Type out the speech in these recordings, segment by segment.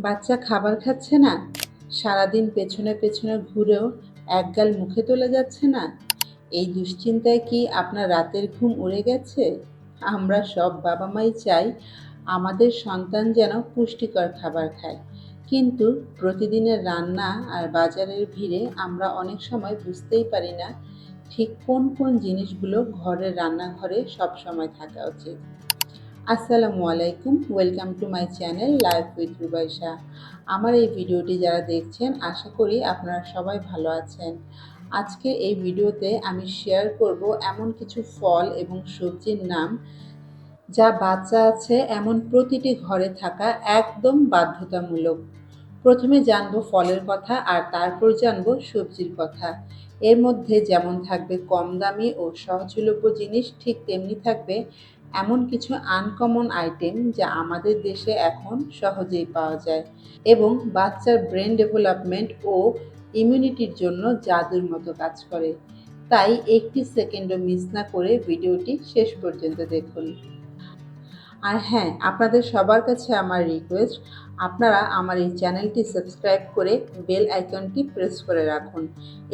বাচ্চা খাবার খাচ্ছে না, সারাদিন পেছনে পেছনে ঘুরেও একগাল মুখে তোলা যাচ্ছে না। এই দুশ্চিন্তায় কি আপনার রাতের ঘুম উড়ে গেছে? আমরা সব বাবা মাই চাই আমাদের সন্তান যেন পুষ্টিকর খাবার খায়, কিন্তু প্রতিদিনের রান্না আর বাজারের ভিড়ে আমরা অনেক সময় বুঝতেই পারি না ঠিক কোন কোন জিনিসগুলো ঘরের রান্নাঘরে সবসময় থাকা উচিত। আসসালামু আলাইকুম, welcome to my channel life with Rubaisha. আমার এই ভিডিওটি যারা দেখছেন, আশা করি আপনারা সবাই ভালো আছেন। আজকে এই ভিডিওতে আমি শেয়ার করব এমন কিছু ফল এবং সবজির নাম যা বাচ্চা আছে এমন প্রতিটি ঘরে থাকা একদম বাধ্যতামূলক। প্রথমে জানবো ফলের কথা আর তারপর জানবো সবজির কথা। এর মধ্যে যেমন থাকবে কম দামি ও সহজলভ্য জিনিস, ঠিক তেমনি থাকবে এমন কিছু আনকমন আইটেম যা আমাদের দেশে এখন সহজেই পাওয়া যায় এবং বাচ্চার ব্রেন ডেভেলপমেন্ট ও ইমিউনিটির জন্য জাদুর মতো কাজ করে। তাই একটি সেকেন্ডও মিস না করে ভিডিওটি শেষ পর্যন্ত দেখুন। আর হ্যাঁ, আপনাদের সবার কাছে আমার রিকোয়েস্ট, আপনারা আমার এই চ্যানেলটি সাবস্ক্রাইব করে বেল আইকনটি প্রেস করে রাখুন।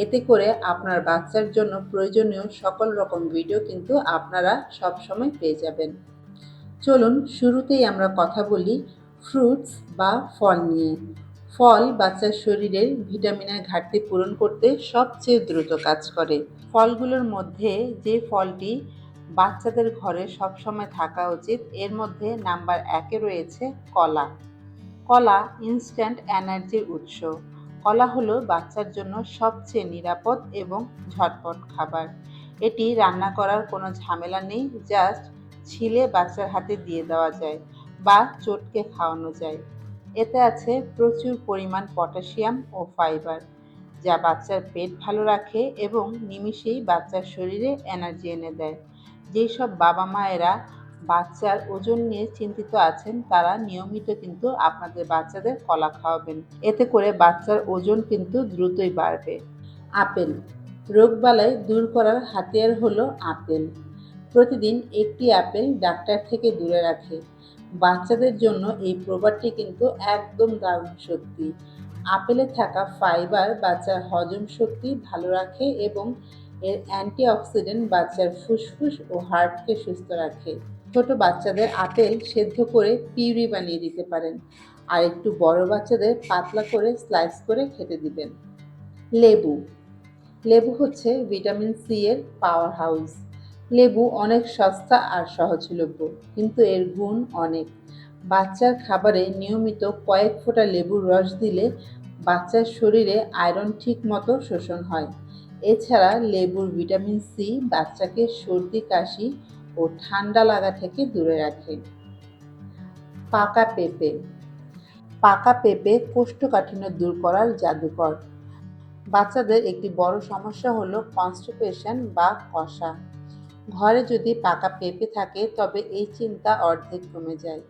এতে করে আপনার বাচ্চার জন্য প্রয়োজনীয় সকল রকম ভিডিও কিন্তু আপনারা সবসময় পেয়ে যাবেন। চলুন শুরুতেই আমরা কথা বলি ফ্রুটস বা ফল নিয়ে। ফল বাচ্চার শরীরের ভিটামিনের ঘাটতি পূরণ করতে সবচেয়ে দ্রুত কাজ করে। ফলগুলোর মধ্যে যে ফলটি বাচ্চাদের ঘরে সবসময় থাকা উচিত, এর মধ্যে নাম্বার 1-এ রয়েছে কলা। কলা ইনস্ট্যান্ট এনার্জির উৎস। কলা হলো বাচ্চার জন্য সবচেয়ে নিরাপদ এবং ঝটপট খাবার। এটি রান্না করার কোনো ঝামেলা নেই, জাস্ট ছিলে বাচ্চার হাতে দিয়ে দেওয়া যায় বা চটকে খাওয়ানো যায়। এতে আছে প্রচুর পরিমাণ পটাশিয়াম ও ফাইবার, যা বাচ্চার পেট ভালো রাখে এবং নিমিষেই বাচ্চার শরীরে এনার্জি এনে দেয়। যেসব বাবা মায়েরা বাচ্চার ওজন নিয়ে চিন্তিত আছেন, তারা নিয়মিত কিন্তু আপনাদের বাচ্চাদের কলা খাওয়াবেন। এতে করে বাচ্চার ওজন কিন্তু দ্রুতই বাড়বে। আপেল। রোগবালাই দূর করার হাতিয়ার হলো আপেল। প্রতিদিন একটি আপেল ডাক্তার থেকে দূরে রাখে। বাচ্চাদের জন্য এই প্রবাদটি কিন্তু একদম দারুণ সত্যি। আপেলে থাকা ফাইবার বাচ্চার হজম শক্তি ভালো রাখে এবং এর অ্যান্টিঅক্সিডেন্ট বাচ্চার ফুসফুস ও হার্টকে সুস্থ রাখে। ছোট বাচ্চাদের আপেল সেদ্ধ করে পিউরি বানিয়ে দিতে পারেন, আর একটু বড় বাচ্চাদের পাতলা করে স্লাইস করে খেতে দিবেন। লেবু। লেবু হচ্ছে ভিটামিন সি এর পাওয়ার হাউস। লেবু অনেক সস্তা আর সহজলভ্য, কিন্তু এর গুণ অনেক। বাচ্চার খাবারে নিয়মিত কয়েক ফোঁটা লেবুর রস দিলে বাচ্চার শরীরে আয়রন ঠিক মতো শোষণ হয়। এছাড়া লেবুর ভিটামিন সি বাচ্চাকে সর্দি কাশি ও ঠান্ডা লাগা থেকে দূরে রাখে। পাকা পেঁপে। পাকা পেঁপে কোষ্ঠকাঠিন্য দূর করার জাদুকর। বাচ্চাদের একটি বড় সমস্যা হলো কনস্টিপেশন বা কষা। ঘরে যদি পাকা পেঁপে থাকে তবে এই চিন্তা অর্ধেক কমে যায়।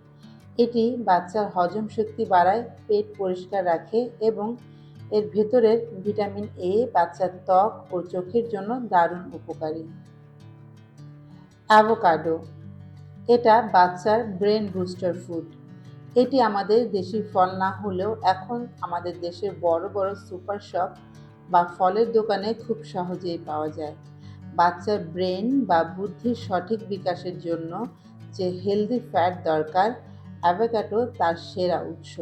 এটি বাচ্চার হজম শক্তি বাড়ায়, পেট পরিষ্কার রাখে এবং এর ভেতরের ভিটামিন এ বাচ্চার ত্বক ও চোখের জন্য দারুণ উপকারী। অ্যাভোকাডো। এটা বাচ্চার ব্রেন বুস্টার ফুড। এটি আমাদের দেশি ফল না হলেও এখন আমাদের দেশের বড় বড় সুপার শপ বা ফলের দোকানে খুব সহজেই পাওয়া যায়। বাচ্চার ব্রেন বা বুদ্ধির সঠিক বিকাশের জন্য যে হেলদি ফ্যাট দরকার, অ্যাভোকাডো তার সেরা উৎস।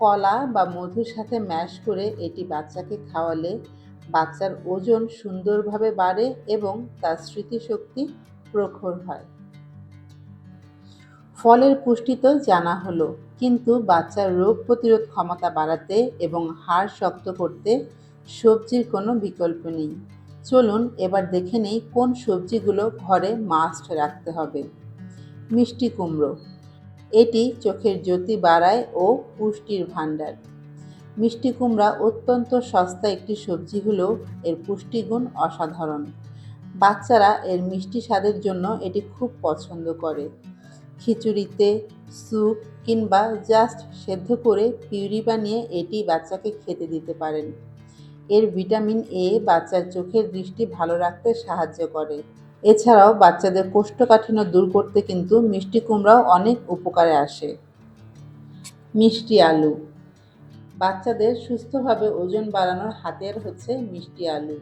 কলা বা মধুর সাথে ম্যাশ করে এটি বাচ্চাকে খাওয়ালে বাচ্চার ওজন সুন্দরভাবে বাড়ে এবং তার স্মৃতিশক্তি প্রখর হয়। ফলের পুষ্টি তো জানা হলো, কিন্তু বাচ্চার রোগ প্রতিরোধ ক্ষমতা বাড়াতে এবং হাড় শক্ত করতে সবজির কোনো বিকল্প নেই। চলুন এবার দেখে নেই কোন সবজিগুলো ঘরে মাস্ট রাখতে হবে। মিষ্টি কুমড়ো। এটি চোখের জ্যোতি বাড়ায় ও পুষ্টির ভাণ্ডার। মিষ্টি কুমড়া অত্যন্ত সস্তা একটি সবজি হলেও এর পুষ্টিগুণ অসাধারণ। বাচ্চারা এর মিষ্টি স্বাদের জন্য এটি খুব পছন্দ করে। খিচুড়িতে, স্যুপ কিংবা জাস্ট সেদ্ধ করে পিউরি বানিয়ে এটি বাচ্চাকে খেতে দিতে পারেন। এর ভিটামিন এ বাচ্চার চোখের দৃষ্টি ভালো রাখতে সাহায্য করে। এছাড়াও বাচ্চাদের কোষ্ঠকাঠিন্য দূর করতে কিন্তু মিষ্টি কুমড়াও অনেক উপকারে আসে। মিষ্টি আলু। বাচ্চাদের সুস্থভাবে ওজন বাড়ানোর হাতিয়ার হচ্ছে মিষ্টি আলু।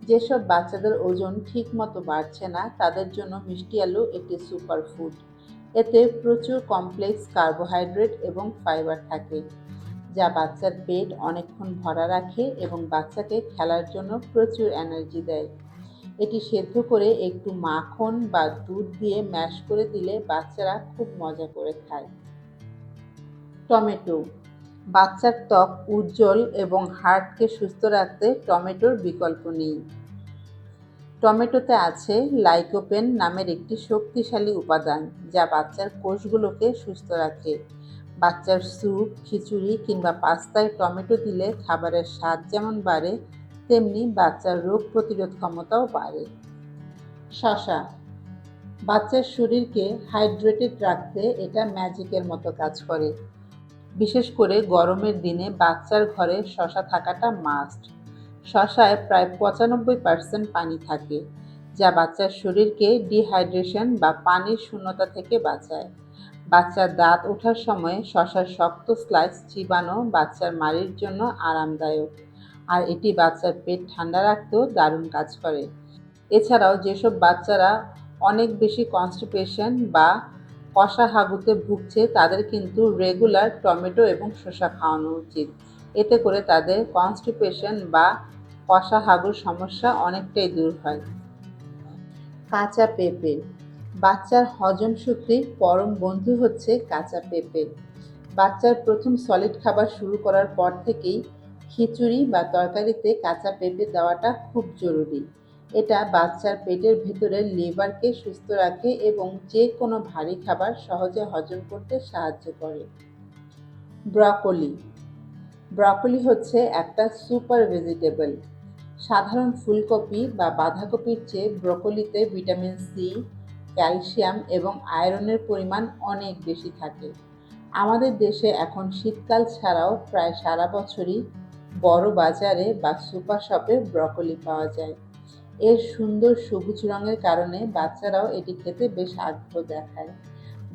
যেসব বাচ্চাদের ওজন ঠিকমতো বাড়ছে না তাদের জন্য মিষ্টি আলু একটি সুপার ফুড। এতে প্রচুর কমপ্লেক্স কার্বোহাইড্রেট এবং ফাইবার থাকে, যা বাচ্চার পেট অনেকক্ষণ ভরা রাখে এবং বাচ্চাকে খেলার জন্য প্রচুর এনার্জি দেয়। এটি সেদ্ধ করে একটু মাখন বা দুধ দিয়ে ম্যাশ করে দিলে বাচ্চারা খুব মজা করে খায়। টমেটো। বাচ্চার ত্বক উজ্জ্বল এবং হার্টকে সুস্থ রাখতে টমেটোর বিকল্প নেই। টমেটোতে আছে লাইকোপেন নামের একটি শক্তিশালী উপাদান, যা বাচ্চার কোষগুলোকে সুস্থ রাখে। বাচ্চার স্যুপ, খিচুড়ি কিংবা পাস্তায় টমেটো দিলে খাবারের স্বাদ যেমন বাড়ে, তেমনি বাচ্চার রোগ প্রতিরোধ ক্ষমতাও বাড়ে। শসা। বাচ্চার শরীরকে হাইড্রেটেড রাখতে এটা ম্যাজিকের মতো কাজ করে। বিশেষ করে গরমের দিনে বাচ্চার ঘরে শসা থাকাটা মাস্ট। শসায় প্রায় ৯৫% পানি থাকে, যা বাচ্চার শরীরকে ডিহাইড্রেশন বা পানির শূন্যতা থেকে বাঁচায়। বাচ্চার দাঁত ওঠার সময় শসার শক্ত স্লাইস চিবানো বাচ্চার মাড়ির জন্য আরামদায়ক, আর এটি বাচ্চার পেট ঠান্ডা রাখতেও দারুণ কাজ করে। এছাড়াও যেসব বাচ্চারা অনেক বেশি কনস্টিপেশন বা কষা হাগুতে ভুগছে তাদের কিন্তু রেগুলার টমেটো এবং শসা খাওয়ানো উচিত। এতে করে তাদের কনস্টিপেশন বা কষা হাগুর সমস্যা অনেকটাই দূর হয়। কাঁচা পেঁপে। বাচ্চার হজম শক্তির পরম বন্ধু হচ্ছে কাঁচা পেঁপে। বাচ্চার প্রথম সলিড খাবার শুরু করার পর থেকেই খিচুড়ি বা তরকারিতে কাঁচা পেঁপে দেওয়াটা খুব জরুরি। এটা বাচ্চার পেটের ভেতরের লিভারকে সুস্থ রাখে এবং যে কোনো ভারী খাবার সহজে হজম করতে সাহায্য করে। ব্রকোলি। ব্রকোলি হচ্ছে একটা সুপার ভেজিটেবল। সাধারণ ফুলকপি বা বাঁধাকপির চেয়ে ব্রকোলিতে ভিটামিন সি, ক্যালসিয়াম এবং আয়রনের পরিমাণ অনেক বেশি থাকে। আমাদের দেশে এখন শীতকাল ছাড়াও প্রায় সারা বছরই বড় বাজারে বা সুপার শপে ব্রকোলি পাওয়া যায়। এর সুন্দর সবুজ রঙের কারণে বাচ্চারাও এটি খেতে বেশ আগ্রহ দেখায়।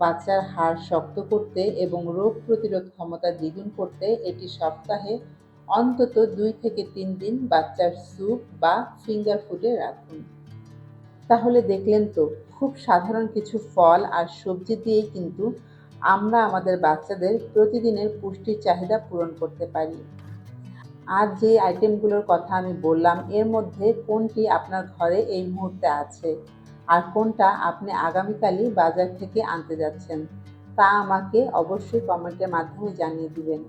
বাচ্চার হাড় শক্ত করতে এবং রোগ প্রতিরোধ ক্ষমতা দ্বিগুণ করতে এটি সপ্তাহে অন্তত ২ থেকে ৩ দিন বাচ্চার স্যুপ বা ফিঙ্গার ফুডে রাখুন। তাহলে দেখলেন তো, খুব সাধারণ কিছু ফল আর সবজি দিয়েই কিন্তু আমরা আমাদের বাচ্চাদের প্রতিদিনের পুষ্টির চাহিদা পূরণ করতে পারি। আর যে আইটেমগুলোর কথা আমি বললাম এর মধ্যে কোনটি আপনার ঘরে এই মুহূর্তে আছে আর কোনটা আপনি আগামীকালই বাজার থেকে আনতে যাচ্ছেন, তা আমাকে অবশ্যই কমেন্টের মাধ্যমে জানিয়ে দিবেন।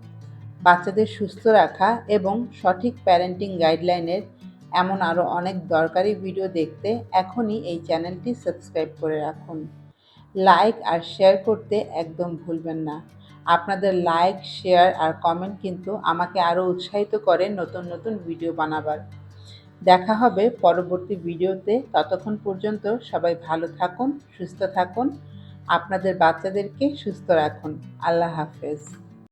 বাচ্চাদের সুস্থ রাখা এবং সঠিক প্যারেন্টিং গাইডলাইনের এমন আরও অনেক দরকারি ভিডিও দেখতে এখনই এই চ্যানেলটি সাবস্ক্রাইব করে রাখুন। লাইক আর শেয়ার করতে একদম ভুলবেন না। আপনাদের লাইক, শেয়ার আর কমেন্ট কিন্তু আমাকে আরও উৎসাহিত করে নতুন নতুন ভিডিও বানাবার। দেখা হবে পরবর্তী ভিডিওতে। ততক্ষণ পর্যন্ত সবাই ভালো থাকুন, সুস্থ থাকুন, আপনাদের বাচ্চাদেরকে সুস্থ রাখুন। আল্লাহ হাফেজ।